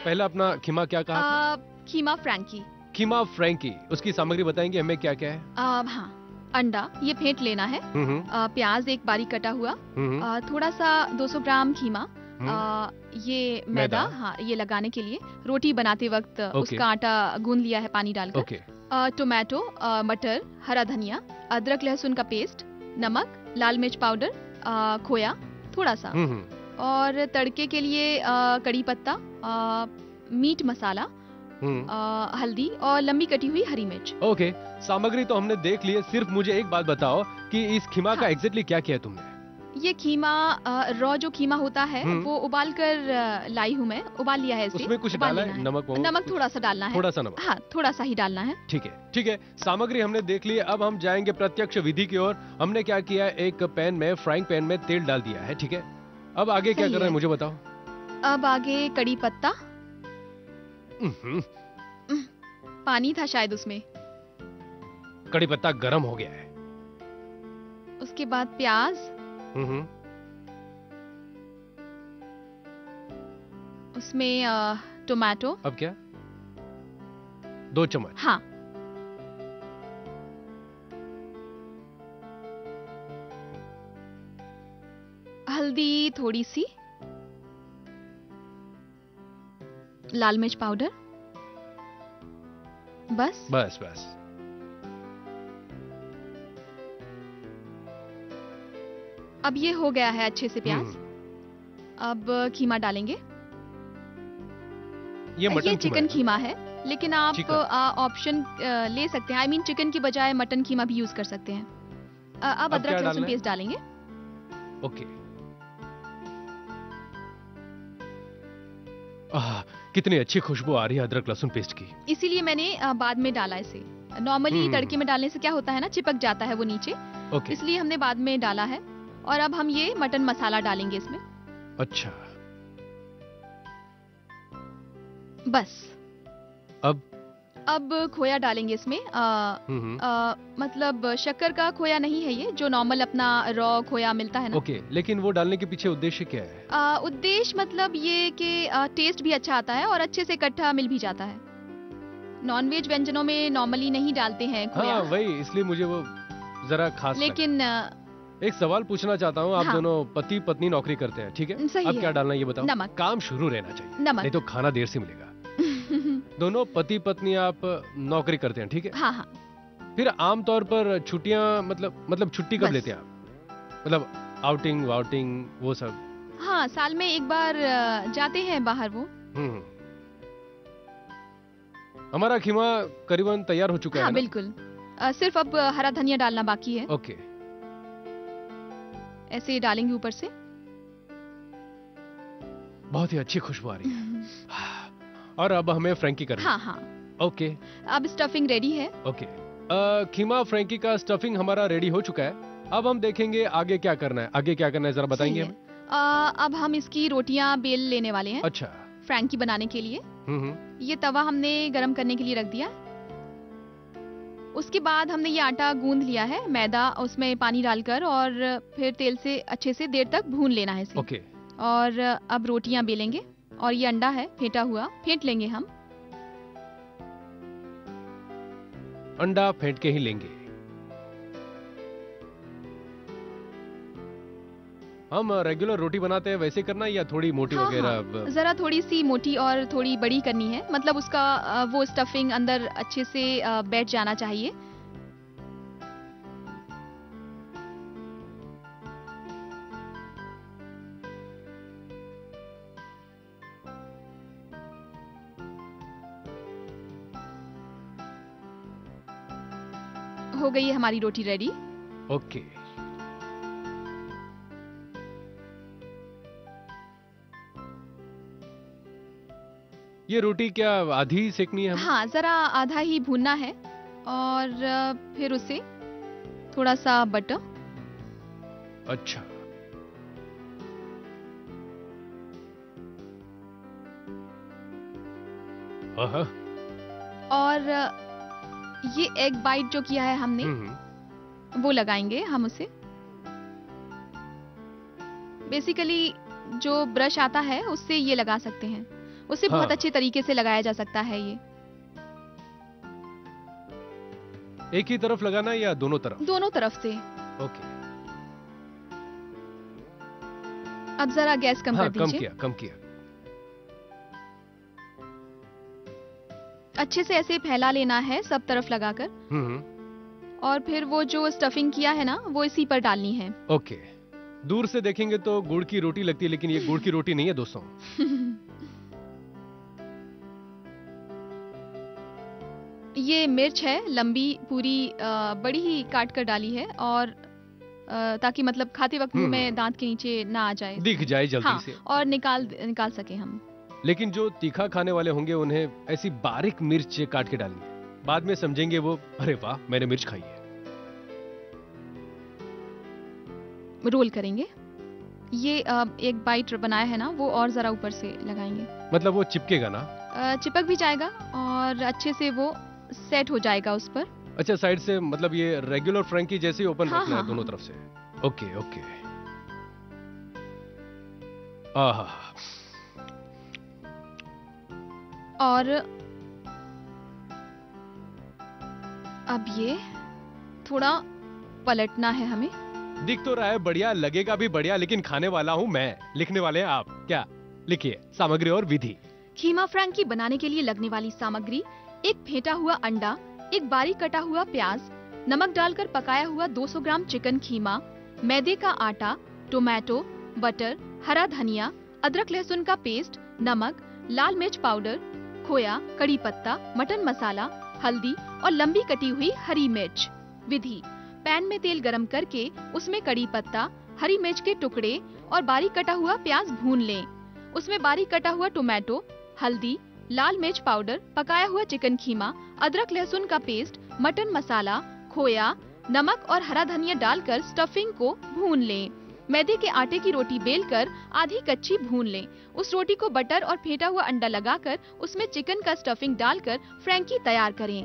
पहला अपना खीमा क्या कहा आपने? खीमा फ्रैंकी। खीमा फ्रैंकी, उसकी सामग्री बताएंगे हमें क्या क्या है? हाँ, अंडा ये फेंट लेना है। प्याज एक बारीक कटा हुआ, थोड़ा सा 200 ग्राम खीमा, ये मैदा, हाँ ये लगाने के लिए रोटी बनाते वक्त उसका आटा गूंद लिया है पानी डालकर। टोमेटो, मटर, हरा धनिया, अदरक लहसुन का पेस्ट, नमक, लाल मिर्च पाउडर, खोया थोड़ा सा, और तड़के के लिए कड़ी पत्ता, मीट मसाला, हल्दी और लंबी कटी हुई हरी मिर्च। ओके, सामग्री तो हमने देख ली है, सिर्फ मुझे एक बात बताओ कि इस खीमा का एग्जैक्टली क्या किया है तुमने? ये खीमा रॉ जो खीमा होता है वो उबाल कर लाई हूँ मैं, उबाल लिया है इसे। उसमें कुछ डाला है? नमक थोड़ा सा डालना है। थोड़ा सा नमक? हाँ, थोड़ा सा ही डालना है। ठीक है, ठीक है, सामग्री हमने देख ली है। अब हम जाएंगे प्रत्यक्ष विधि की ओर। हमने क्या किया है, एक पैन में, फ्राइंग पैन में तेल डाल दिया है, ठीक है। अब आगे क्या कर रहे हैं मुझे बताओ। अब आगे कड़ी पत्ता, पानी था शायद उसमें। कड़ी पत्ता गरम हो गया है। उसके बाद प्याज, उसमें टोमेटो। अब क्या? 2 चम्मच? हाँ। हल्दी थोड़ी सी, लाल मिर्च पाउडर, बस बस बस। अब ये हो गया है अच्छे से प्याज। अब खीमा डालेंगे। ये चिकन खीमा है, लेकिन आप ऑप्शन ले सकते हैं। आई मीन चिकन की बजाय मटन खीमा भी यूज कर सकते हैं। अब अदरक लहसुन पेस्ट डालेंगे। ओके। कितनी अच्छी खुशबू आ रही है अदरक लहसुन पेस्ट की। इसीलिए मैंने बाद में डाला इसे। नॉर्मली तड़के में डालने से क्या होता है ना, चिपक जाता है वो नीचे। इसलिए हमने बाद में डाला है। और अब हम ये मटन मसाला डालेंगे इसमें। अच्छा, बस। अब खोया डालेंगे इसमें। मतलब शक्कर का खोया नहीं है ये, जो नॉर्मल अपना रॉ खोया मिलता है ना। ओके, लेकिन वो डालने के पीछे उद्देश्य क्या है? उद्देश्य मतलब ये कि टेस्ट भी अच्छा आता है और अच्छे से इकट्ठा मिल भी जाता है। नॉनवेज व्यंजनों में नॉर्मली नहीं डालते हैं खोया। हाँ, वही, इसलिए मुझे वो जरा खास। लेकिन एक सवाल पूछना चाहता हूँ। आप दोनों पति पत्नी नौकरी करते हैं, ठीक है? अब क्या डालना है ये बताओ। नमक। काम शुरू रहना चाहिए, नमक। नहीं तो खाना देर से मिलेगा। दोनों पति पत्नी आप नौकरी करते हैं, ठीक है? हाँ हाँ। फिर आमतौर पर छुट्टियां मतलब छुट्टी कब लेते हैं आप? मतलब आउटिंग वाउटिंग वो सब? हाँ, साल में एक बार जाते हैं बाहर वो। हमारा खीमा करीबन तैयार हो चुका है। हाँ, बिल्कुल। सिर्फ अब हरा धनिया डालना बाकी है। ओके, ऐसे डालेंगे ऊपर से। बहुत ही अच्छी खुशबू आ रही है। और अब हमें फ्रैंकी करनी है। हाँ हाँ। ओके, अब स्टफिंग रेडी है। ओके, खीमा फ्रैंकी का स्टफिंग हमारा रेडी हो चुका है। अब हम देखेंगे आगे क्या करना है। आगे क्या करना है जरा बताएंगे हमें। अब हम इसकी रोटियां बेल लेने वाले हैं। अच्छा। फ्रैंकी बनाने के लिए। ये तवा हमने गरम करने के लिए रख दिया। उसके बाद हमने ये आटा गूंद लिया है, मैदा, उसमें पानी डालकर, और फिर तेल से अच्छे से देर तक भून लेना है इसे। ओके। और अब रोटियां बेलेंगे। और ये अंडा है फेंटा हुआ, फेंट लेंगे हम। अंडा फेंट के ही लेंगे हम। रेगुलर रोटी बनाते हैं वैसे करना है या थोड़ी मोटी वगैरह? हाँ, जरा थोड़ी सी मोटी और थोड़ी बड़ी करनी है। मतलब उसका वो स्टफिंग अंदर अच्छे से बैठ जाना चाहिए। हो गई है हमारी रोटी रेडी। ओके। ये रोटी क्या आधी सेकनी है? हाँ, जरा आधा ही भूनना है। और फिर उसे थोड़ा सा बटर। अच्छा। और ये एग बाइट जो किया है हमने, वो लगाएंगे हम उसे। बेसिकली जो ब्रश आता है उससे ये लगा सकते हैं। उससे बहुत अच्छे तरीके से लगाया जा सकता है ये। एक ही तरफ लगाना या दोनों तरफ? दोनों तरफ से। ओके। अब जरा गैस कम कर दीजिए। कम किया। अच्छे से ऐसे फैला लेना है सब तरफ लगाकर। और फिर वो जो स्टफिंग किया है ना, वो इसी पर डालनी है। ओके। दूर से देखेंगे तो गुड़ की रोटी लगती है, लेकिन ये गुड़ की रोटी नहीं है दोस्तों। ये मिर्च है, लंबी पूरी बड़ी ही काट कर डाली है, और ताकि मतलब खाते वक्त मुंह में दांत के नीचे ना आ जाए, दिख जाए जल्दी से, और निकाल सके हम। लेकिन जो तीखा खाने वाले होंगे उन्हें ऐसी बारीक मिर्च काट के डालनी है, बाद में समझेंगे वो, अरे वाह मैंने मिर्च खाई है। रोल करेंगे। ये एक बाइट बनाया है ना, वो और जरा ऊपर से लगाएंगे। मतलब वो चिपकेगा ना? चिपक भी जाएगा और अच्छे से वो सेट हो जाएगा उस पर। अच्छा, साइड से मतलब ये रेगुलर फ्रैंकी जैसे ही ओपन रखना है दोनों तरफ से। ओके। आहा। और अब ये थोड़ा पलटना है हमें। दिख तो रहा है बढ़िया, लगेगा भी बढ़िया, लेकिन खाने वाला हूँ मैं, लिखने वाले हैं आप। क्या लिखिए सामग्री और विधि। खीमा फ्रैंकी बनाने के लिए लगने वाली सामग्री: एक फेंटा हुआ अंडा, एक बारीक कटा हुआ प्याज, नमक डालकर पकाया हुआ 200 ग्राम चिकन खीमा, मैदे का आटा, टोमेटो, बटर, हरा धनिया, अदरक लहसुन का पेस्ट, नमक, लाल मिर्च पाउडर, खोया, कड़ी पत्ता, मटन मसाला, हल्दी और लंबी कटी हुई हरी मिर्च। विधि: पैन में तेल गरम करके उसमें कड़ी पत्ता, हरी मिर्च के टुकड़े और बारीक कटा हुआ प्याज भून लें। उसमें बारीक कटा हुआ टोमेटो, हल्दी, लाल मिर्च पाउडर, पकाया हुआ चिकन खीमा, अदरक लहसुन का पेस्ट, मटन मसाला, खोया, नमक और हरा धनिया डालकर स्टफिंग को भून लें। मैदे के आटे की रोटी बेलकर आधी कच्ची भून लें। उस रोटी को बटर और फेंटा हुआ अंडा लगाकर उसमें चिकन का स्टफिंग डालकर फ्रैंकी तैयार करें।